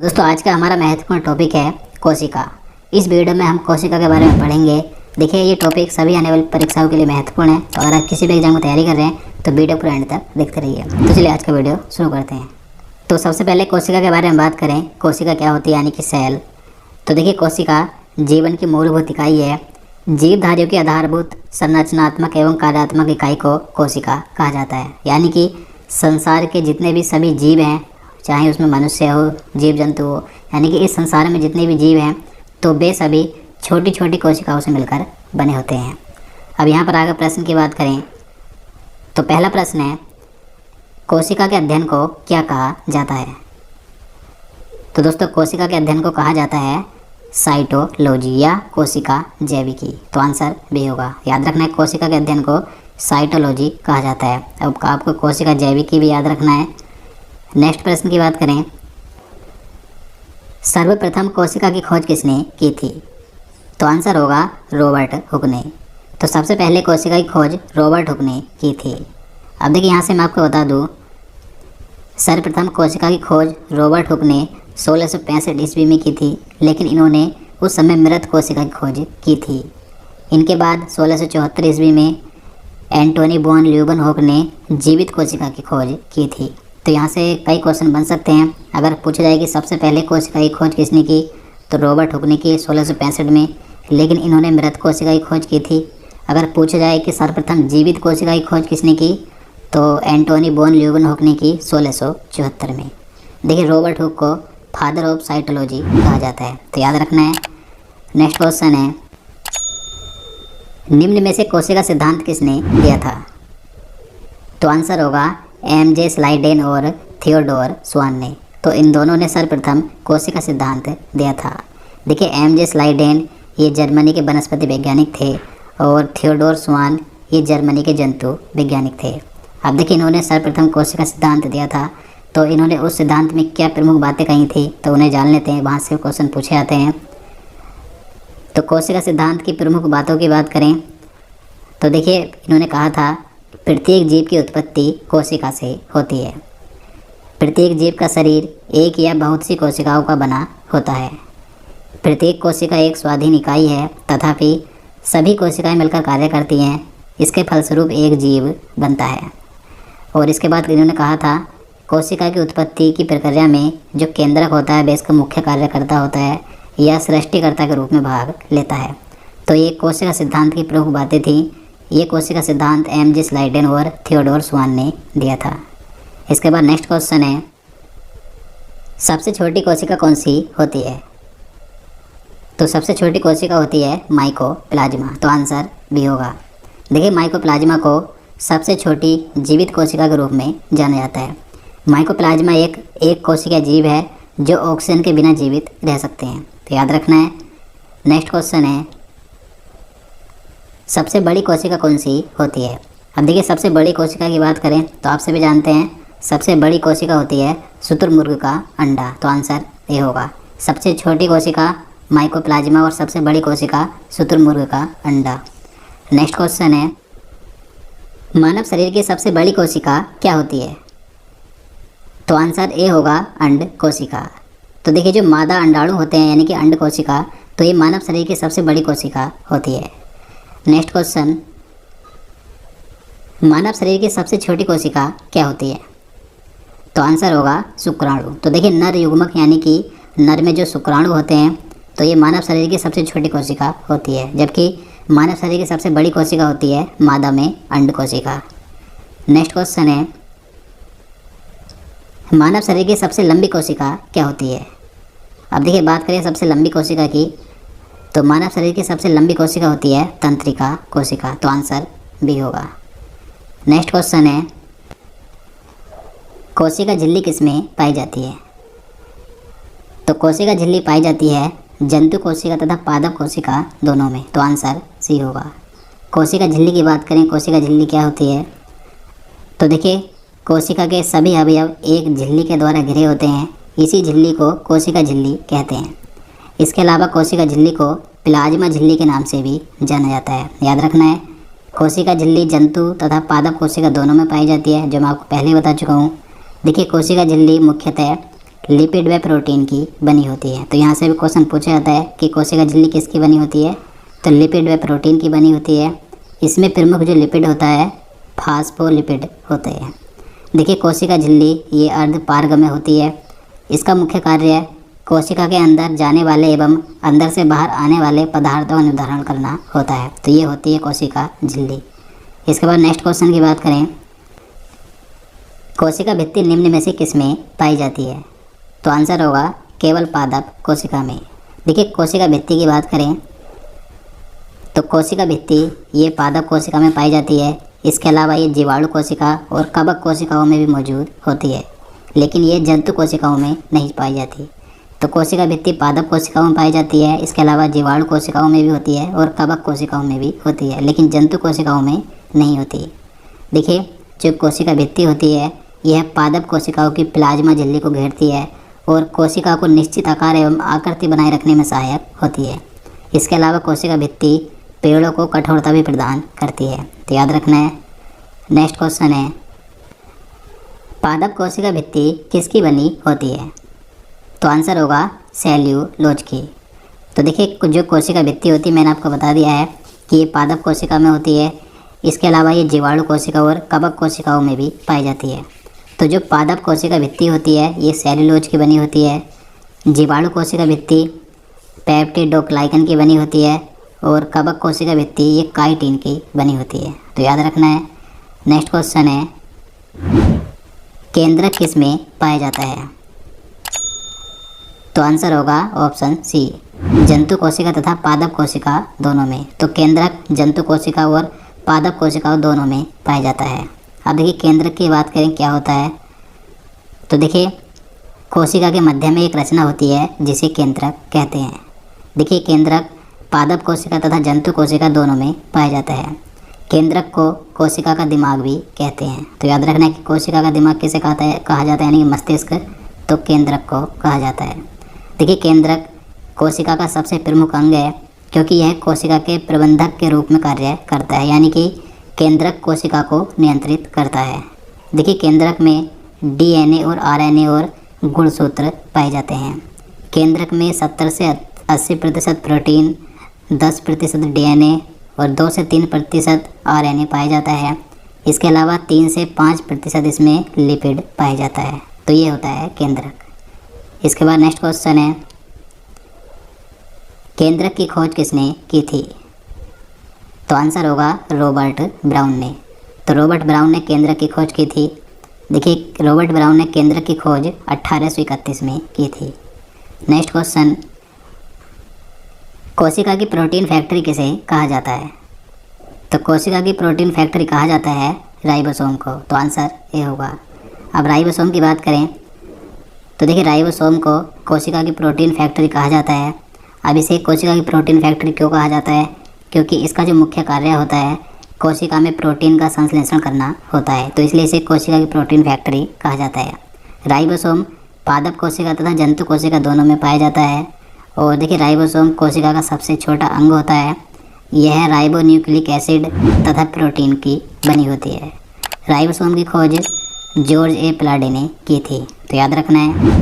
दोस्तों आज का हमारा महत्वपूर्ण टॉपिक है कोशिका। इस वीडियो में हम कोशिका के बारे में पढ़ेंगे। देखिए ये टॉपिक सभी आने वाली परीक्षाओं के लिए महत्वपूर्ण है, तो अगर आप किसी भी एग्जाम की तैयारी कर रहे हैं तो वीडियो पूरा एंड तक देखते रहिए। तो चलिए आज का वीडियो शुरू करते हैं। तो सबसे पहले कोशिका के बारे में बात करें, कोशिका क्या होती है यानी कि सेल। तो देखिए कोशिका जीवन की मूलभूत इकाई है। जीवधारियों की आधारभूत संरचनात्मक एवं कार्यात्मक इकाई को कोशिका कहा जाता है। यानी कि संसार के जितने भी सभी जीव हैं, चाहे उसमें मनुष्य हो, जीव जंतु हो, यानी कि इस संसार में जितने भी जीव हैं तो वे सभी छोटी छोटी कोशिकाओं से मिलकर बने होते हैं। अब यहाँ पर आगे प्रश्न की बात करें तो पहला प्रश्न है, कोशिका के अध्ययन को क्या कहा जाता है। तो दोस्तों कोशिका के अध्ययन को कहा जाता है साइटोलॉजी या कोशिका जैविकी। तो आंसर बी होगा। याद रखना है कोशिका के अध्ययन को साइटोलॉजी कहा जाता है। अब आपको कोशिका जैविकी भी याद रखना है। नेक्स्ट प्रश्न की बात करें, सर्वप्रथम कोशिका की खोज किसने की थी। तो आंसर होगा रॉबर्ट हुक ने। तो सबसे पहले कोशिका की खोज रॉबर्ट हुक ने की थी। अब देखिए यहाँ से मैं आपको बता दूँ, सर्वप्रथम कोशिका की खोज रॉबर्ट हुक ने 1665 ईस्वी में की थी, लेकिन इन्होंने उस समय मृत कोशिका की खोज की थी। इनके बाद 1674 ईस्वी में एंटोनी वॉन ल्यूवेनहोक ने जीवित कोशिका की खोज की थी। तो यहाँ से कई क्वेश्चन बन सकते हैं। अगर पूछा जाए कि सबसे पहले कोशिका की खोज किसने की, तो रॉबर्ट हुक ने की 1665 में, लेकिन इन्होंने मृत कोशिका की खोज की थी। अगर पूछा जाए कि सर्वप्रथम जीवित कोशिका की खोज किसने की, तो एंटोनी वॉन ल्यूवेनहोक ने की 1674 में। देखिए रॉबर्ट हुक को फादर ऑफ साइटोलॉजी कहा जाता है, तो याद रखना है। नेक्स्ट क्वेश्चन है, निम्न में से कोशिका सिद्धांत किसने दिया था। तो आंसर होगा एम.जे. स्लाइडेन और थियोडोर स्वान ने। तो इन दोनों ने सर्वप्रथम कोशिका सिद्धांत दिया था। देखिए एम.जे. स्लाइडेन ये जर्मनी के वनस्पति वैज्ञानिक थे और थियोडोर स्वान ये जर्मनी के जंतु वैज्ञानिक थे। अब देखिए इन्होंने सर्वप्रथम कोशिका सिद्धांत दिया था, तो इन्होंने उस सिद्धांत में क्या प्रमुख बातें कही थी, तो उन्हें जान लेते हैं। वहाँ से क्वेश्चन पूछे जाते हैं। तो कोशिका सिद्धांत की प्रमुख बातों की बात करें तो देखिए इन्होंने कहा था प्रत्येक जीव की उत्पत्ति कोशिका से होती है। प्रत्येक जीव का शरीर एक या बहुत सी कोशिकाओं का बना होता है। प्रत्येक कोशिका एक स्वाधीन इकाई है, तथापि सभी कोशिकाएं मिलकर कार्य करती हैं। इसके फलस्वरूप एक जीव बनता है। और इसके बाद इन्होंने कहा था कोशिका की उत्पत्ति की प्रक्रिया में जो केंद्रक होता है वह इसका मुख्य कार्यकर्ता होता है या सृष्टिकर्ता के रूप में भाग लेता है। तो ये कोशिका सिद्धांत की प्रमुख बातें थी। ये कोशिका सिद्धांत एम.जे. स्लाइडेन और थियोडोर स्वान ने दिया था। इसके बाद नेक्स्ट क्वेश्चन है, सबसे छोटी कोशिका कौन सी होती है। तो सबसे छोटी कोशिका होती है माइकोप्लाज्मा। तो आंसर बी होगा। देखिए माइकोप्लाज्मा को सबसे छोटी जीवित कोशिका के रूप में जाना जाता है। माइकोप्लाज्मा एक कोशिका जीव है जो ऑक्सीजन के बिना जीवित रह सकते हैं, तो याद रखना है। नेक्स्ट क्वेश्चन है, सबसे बड़ी कोशिका कौन सी होती है। अब देखिए सबसे बड़ी कोशिका की बात करें तो आप सभी जानते हैं सबसे बड़ी कोशिका होती है शुतुरमुर्ग का अंडा। तो आंसर ए होगा। सबसे छोटी कोशिका माइकोप्लाज्मा और सबसे बड़ी कोशिका शुतुरमुर्ग का अंडा। नेक्स्ट क्वेश्चन है, मानव शरीर की सबसे बड़ी कोशिका क्या होती है। तो आंसर ए होगा अंड कोशिका। तो देखिए जो मादा अंडाणु होते हैं यानी कि अंड कोशिका, तो ये मानव शरीर की सबसे बड़ी कोशिका होती है। नेक्स्ट क्वेश्चन, मानव शरीर की सबसे छोटी कोशिका क्या होती है। तो आंसर होगा शुक्राणु। तो देखिए नर युग्मक यानी कि नर में जो शुक्राणु होते हैं तो ये मानव शरीर की सबसे छोटी कोशिका होती है, जबकि मानव शरीर की सबसे बड़ी कोशिका होती है मादा में अंड कोशिका। नेक्स्ट क्वेश्चन है, मानव शरीर की सबसे लंबी कोशिका क्या होती है। अब देखिए बात करें सबसे लंबी कोशिका की, तो मानव शरीर की सबसे लंबी कोशिका होती है तंत्रिका कोशिका। तो आंसर बी होगा। नेक्स्ट क्वेश्चन है, कोशिका झिल्ली किसमें पाई जाती है। तो कोशिका झिल्ली पाई जाती है जंतु कोशिका तथा पादप कोशिका दोनों में। तो आंसर सी होगा। कोशिका झिल्ली की बात करें, कोशिका झिल्ली क्या होती है, तो देखिए कोशिका के सभी अवयव एक झिल्ली के द्वारा घिरे होते हैं। इसी झिल्ली को कोशिका झिल्ली कहते हैं। इसके अलावा कोशिका झिल्ली को प्लाज्मा झिल्ली के नाम से भी जाना जाता है। याद रखना है कोशिका झिल्ली जंतु तथा पादप कोशिका दोनों में पाई जाती है, जो मैं आपको पहले बता चुका हूँ। देखिए कोशिका झिल्ली मुख्यतः लिपिड व प्रोटीन की बनी होती है। तो यहाँ से भी क्वेश्चन पूछा जाता है कि कोशिका झिल्ली किसकी बनी होती है, तो लिपिड व प्रोटीन की बनी होती है। इसमें प्रमुख जो लिपिड होता है फास्फोलिपिड होते हैं। देखिए कोशिका झिल्ली ये अर्ध पारगम्य होती है। इसका मुख्य कार्य कोशिका के अंदर जाने वाले एवं अंदर से बाहर आने वाले पदार्थों का निर्धारण करना होता है। तो ये होती है कोशिका झिल्ली। इसके बाद नेक्स्ट क्वेश्चन की बात करें, कोशिका भित्ति निम्न में से किसमें पाई जाती है, तो आंसर होगा केवल पादप कोशिका में। देखिए कोशिका भित्ति की बात करें तो कोशिका भित्ति ये पादप कोशिका में पाई जाती है। इसके अलावा ये जीवाणु कोशिका और कवक कोशिकाओं में भी मौजूद होती है, लेकिन ये जंतु कोशिकाओं में नहीं पाई जाती। तो कोशिका भित्ति पादप कोशिकाओं में पाई जाती है। इसके अलावा जीवाणु कोशिकाओं में भी होती है और कवक कोशिकाओं में भी होती है, लेकिन जंतु कोशिकाओं में नहीं होती। देखिए जो कोशिका भित्ति होती है यह पादप कोशिकाओं की प्लाज्मा झिल्ली को घेरती है और कोशिका को निश्चित आकार एवं आकृति बनाए रखने में सहायक होती है। इसके अलावा कोशिका भित्ति पेड़ों को कठोरता भी प्रदान करती है। तो याद रखना है। नेक्स्ट क्वेश्चन है, पादप कोशिका भित्ति किसकी बनी होती है, तो आंसर होगा सेल्यूलोज की। तो देखिए जो कोशिका भित्ति होती है मैंने आपको बता दिया है कि ये पादप कोशिका में होती है। इसके अलावा ये जीवाणु कोशिका और कवक कोशिकाओं में भी पाई जाती है। तो जो पादप कोशिका भित्ति होती है ये सेल्यूलोज की बनी होती है। जीवाणु कोशिका भित्ति पेप्टिडोग्लाइकन की बनी होती है और कवक कोशिका भित्ति ये काइटिन की बनी होती है। तो याद रखना है। नेक्स्ट क्वेश्चन है, केंद्रक किस में पाया जाता है, तो आंसर होगा ऑप्शन सी, जंतु कोशिका तथा पादप कोशिका दोनों में। तो केंद्रक जंतु कोशिका और पादप कोशिकाओं दोनों में पाया जाता है। अब देखिए केंद्रक की बात करें क्या होता है, तो देखिए कोशिका के मध्य में एक रचना होती है जिसे केंद्रक कहते हैं। देखिए केंद्रक पादप कोशिका तथा जंतु कोशिका दोनों में पाया जाता है। केंद्रक को कोशिका का दिमाग भी कहते हैं। तो याद रखना है कि कोशिका का दिमाग किसे कहा जाता है, यानी कि मस्तिष्क, तो केंद्रक को कहा जाता है। देखिए केंद्रक कोशिका का सबसे प्रमुख अंग है क्योंकि यह कोशिका के प्रबंधक के रूप में कार्य करता है, यानी कि केंद्रक कोशिका को नियंत्रित करता है। देखिए केंद्रक में डीएनए और आरएनए और गुणसूत्र पाए जाते हैं। केंद्रक में 70 से 80% प्रोटीन, 10% डीएनए और 2 से 3% आरएनए पाया जाता है। इसके अलावा 3 से 5% इसमें लिपिड पाया जाता है। तो ये होता है केंद्रक। इसके बाद नेक्स्ट क्वेश्चन है, केंद्रक की खोज किसने की थी, तो आंसर होगा रॉबर्ट ब्राउन ने। तो रॉबर्ट ब्राउन ने केंद्रक की खोज की थी। देखिए रॉबर्ट ब्राउन ने केंद्रक की खोज 1831 में की थी। नेक्स्ट क्वेश्चन, कोशिका की प्रोटीन फैक्ट्री किसे कहा जाता है, तो कोशिका की प्रोटीन फैक्ट्री कहा जाता है राइबोसोम को। तो आंसर ये होगा। अब राइबोसोम की बात करें तो देखिए राइबोसोम को कोशिका की प्रोटीन फैक्ट्री कहा जाता है। अब इसे कोशिका की प्रोटीन फैक्ट्री क्यों कहा जाता है, क्योंकि इसका जो मुख्य कार्य होता है कोशिका में प्रोटीन का संश्लेषण करना होता है, तो इसलिए इसे कोशिका की प्रोटीन फैक्ट्री कहा जाता है। राइबोसोम पादप कोशिका तथा जंतु कोशिका दोनों में पाया जाता है। और देखिए राइबोसोम कोशिका का सबसे छोटा अंग होता है। यह राइबोन्यूक्लिक एसिड तथा प्रोटीन की बनी होती है। राइबोसोम की खोज जॉर्ज ए प्लाडे ने की थी। तो याद रखना है।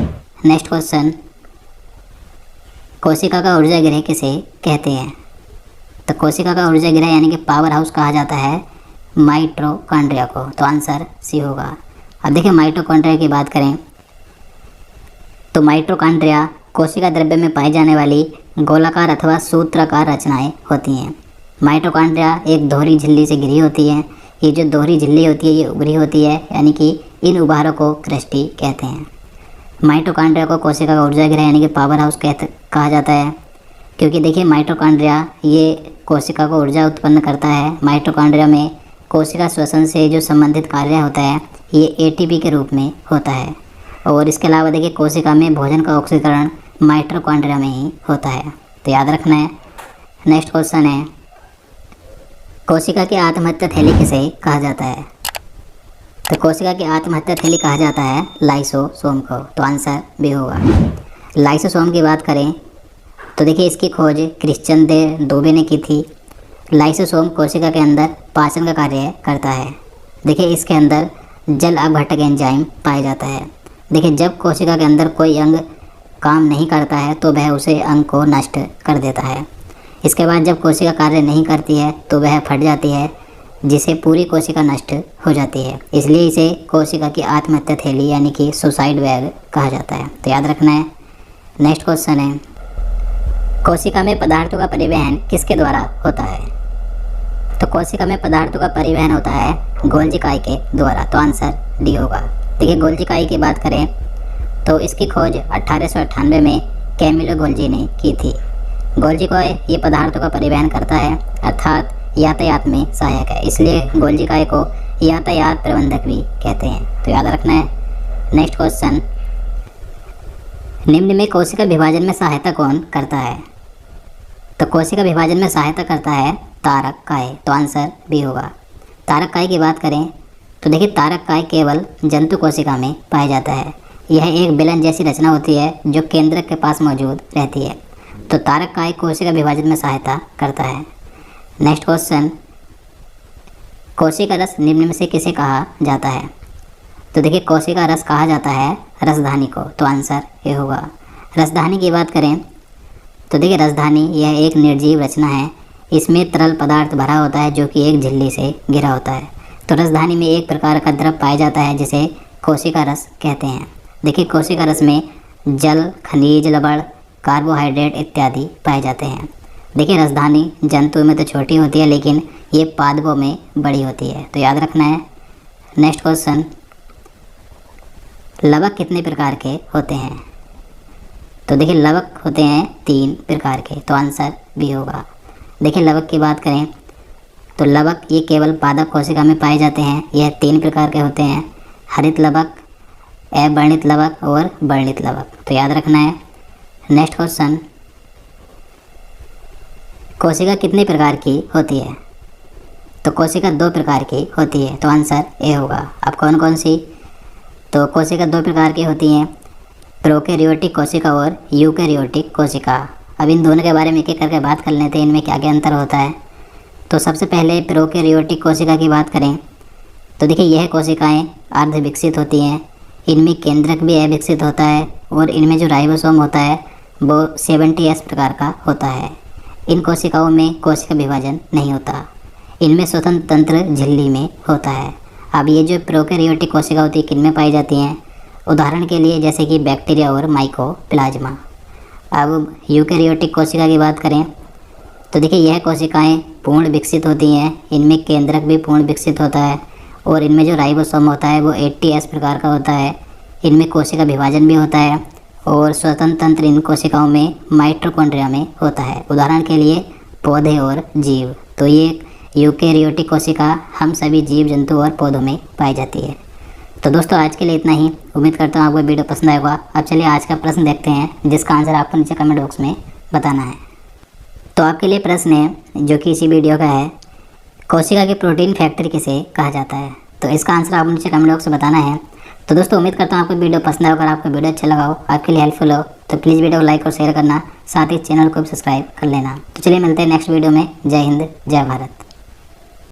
नेक्स्ट क्वेश्चन, कोशिका का ऊर्जा गृह किसे कहते हैं, तो कोशिका का ऊर्जा गृह यानी कि पावर हाउस कहा जाता है माइटोकॉन्ड्रिया को। तो आंसर सी होगा। अब देखिए माइटोकॉन्ड्रिया की बात करें तो माइटोकॉन्ड्रिया कोशिका द्रव्य में पाई जाने वाली गोलाकार अथवा सूत्राकार रचनाएं होती हैं। माइटोकॉन्ड्रिया एक दोहरी झिल्ली से घिरी होती है। ये जो दोहरी झिल्ली होती है ये उभरी होती है, यानी कि इन उभारों को क्रेस्टी कहते हैं। माइटोकॉन्ड्रिया को कोशिका का ऊर्जा गृह यानी कि पावर हाउस कहा जाता है, क्योंकि देखिए माइटोकॉन्ड्रिया ये कोशिका को ऊर्जा उत्पन्न करता है। माइटोकॉन्ड्रिया में कोशिका श्वसन से जो संबंधित कार्य होता है ये एटीपी के रूप में होता है। और इसके अलावा देखिए कोशिका में भोजन का ऑक्सीकरण माइटोकॉन्ड्रिया में ही होता है। तो याद रखना है। नेक्स्ट क्वेश्चन है, कोशिका की आत्महत्या थैली किसे कहा जाता है, तो कोशिका की आत्महत्या थैली कहा जाता है लाइसोसोम को। तो आंसर भी होगा। लाइसोसोम की बात करें तो देखिए इसकी खोज क्रिश्चियन दे दोबे ने की थी। लाइसोसोम कोशिका के अंदर पाचन का कार्य करता है। देखिए इसके अंदर जल अपघटक एंजाइम पाया जाता है। देखिए, जब कोशिका के अंदर कोई अंग काम नहीं करता है तो वह उसे अंग को नष्ट कर देता है। इसके बाद जब कोशिका कार्य नहीं करती है तो वह फट जाती है, जिसे पूरी कोशिका नष्ट हो जाती है। इसलिए इसे कोशिका की आत्महत्या थैली यानी कि सुसाइड बैग कहा जाता है। तो याद रखना है। नेक्स्ट क्वेश्चन है, कोशिका में पदार्थों का परिवहन किसके द्वारा होता है? तो कोशिका में पदार्थों का परिवहन होता है गोल्जी काई के द्वारा। तो आंसर डी होगा। देखिए, गोल्जी काई की बात करें तो इसकी खोज 1898 में कैमिलो गोल्जी ने की थी। गोल्जी काई ये पदार्थों का परिवहन करता है, अर्थात यातायात में सहायक है। इसलिए गोल्जी काई को यातायात प्रबंधक भी कहते हैं। तो याद रखना है। नेक्स्ट क्वेश्चन, निम्न में कोशिका विभाजन में सहायता कौन करता है? तो कोशिका विभाजन में सहायता करता है तारक काय। तो आंसर बी होगा। तारक काय की बात करें तो देखिए, तारक काय केवल जंतु कोशिका में पाया जाता है। यह एक बेलन जैसी रचना होती है जो केंद्रक के पास मौजूद रहती है। तो तारक काय कोशिका विभाजन में सहायता करता है। नेक्स्ट क्वेश्चन, कोशिका रस निम्न में से किसे कहा जाता है? तो देखिए, कोशिका रस कहा जाता है रसधानी को। तो आंसर ये होगा। रसधानी की बात करें तो देखिए, रसधानी यह एक निर्जीव रचना है। इसमें तरल पदार्थ भरा होता है जो कि एक झिल्ली से घिरा होता है। तो रसधानी में एक प्रकार का द्रव पाया जाता है जिसे कोशिका रस कहते हैं। देखिए, कोशिका रस में जल, खनिज, लवण, कार्बोहाइड्रेट इत्यादि पाए जाते हैं। देखिए, रसधानी जंतु में तो छोटी होती है लेकिन ये पादपों में बड़ी होती है। तो याद रखना है। नेक्स्ट क्वेश्चन, लवक कितने प्रकार के होते हैं? तो देखिए, लवक होते हैं 3 प्रकार के। तो आंसर बी होगा। देखिए, लवक की बात करें तो लवक ये केवल पादप कोशिका में पाए जाते हैं। यह 3 प्रकार के होते हैं, हरित लवक, अवर्णित लवक और वर्णित लवक। तो याद रखना है। नेक्स्ट क्वेश्चन, कोशिका कितने प्रकार की होती है? तो कोशिका 2 प्रकार की होती है। तो आंसर ए होगा। अब कौन कौन सी? तो कोशिका 2 प्रकार की होती हैं, प्रोकैरियोटिक कोशिका और यूकैरियोटिक कोशिका। अब इन दोनों के बारे में एक एक करके बात कर लेते हैं, इनमें क्या क्या अंतर होता है। तो सबसे पहले प्रोकैरियोटिक कोशिका की बात करें तो देखिए, यह कोशिकाएं अर्ध विकसित होती हैं। इनमें केंद्रक भी अविकसित होता है और इनमें जो राइबोसोम होता है वो 70S प्रकार का होता है। इन कोशिकाओं में कोशिका विभाजन नहीं होता। इनमें स्वतंत्र तंत्र झिल्ली में होता है। अब ये जो प्रोकैरियोटिक कोशिका होती है किन में पाई जाती हैं? उदाहरण के लिए जैसे कि बैक्टीरिया और माइकोप्लाज्मा। अब यूकैरियोटिक कोशिका की बात करें तो देखिए, यह कोशिकाएं पूर्ण विकसित होती हैं। इनमें केंद्रक भी पूर्ण विकसित होता है और इनमें जो राइबोसोम होता है वो 80S प्रकार का होता है। इनमें कोशिका विभाजन भी होता है और स्वतंत्र तंत्र इन कोशिकाओं में माइटोकॉन्ड्रिया में होता है। उदाहरण के लिए पौधे और जीव। तो ये यूकैरियोटिक कोशिका हम सभी जीव जंतु और पौधों में पाई जाती है। तो दोस्तों, आज के लिए इतना ही। उम्मीद करता हूँ आपको वीडियो पसंद आएगा। अब चलिए आज का प्रश्न देखते हैं जिसका आंसर आपको नीचे कमेंट बॉक्स में बताना है। तो आपके लिए प्रश्न है जो कि इसी वीडियो का है, कोशिका की प्रोटीन फैक्ट्री किसे कहा जाता है? तो इसका आंसर आपको नीचे कमेंट बॉक्स में बताना है। तो दोस्तों, उम्मीद करता हूँ आपको वीडियो पसंद आएगा। अगर आपको वीडियो अच्छा लगा हो, आपके लिए हेल्पफुल हो तो प्लीज़ वीडियो को लाइक और शेयर करना, साथ ही चैनल को भी सब्सक्राइब कर लेना। तो चलिए मिलते हैं नेक्स्ट वीडियो में। जय हिंद, जय भारत।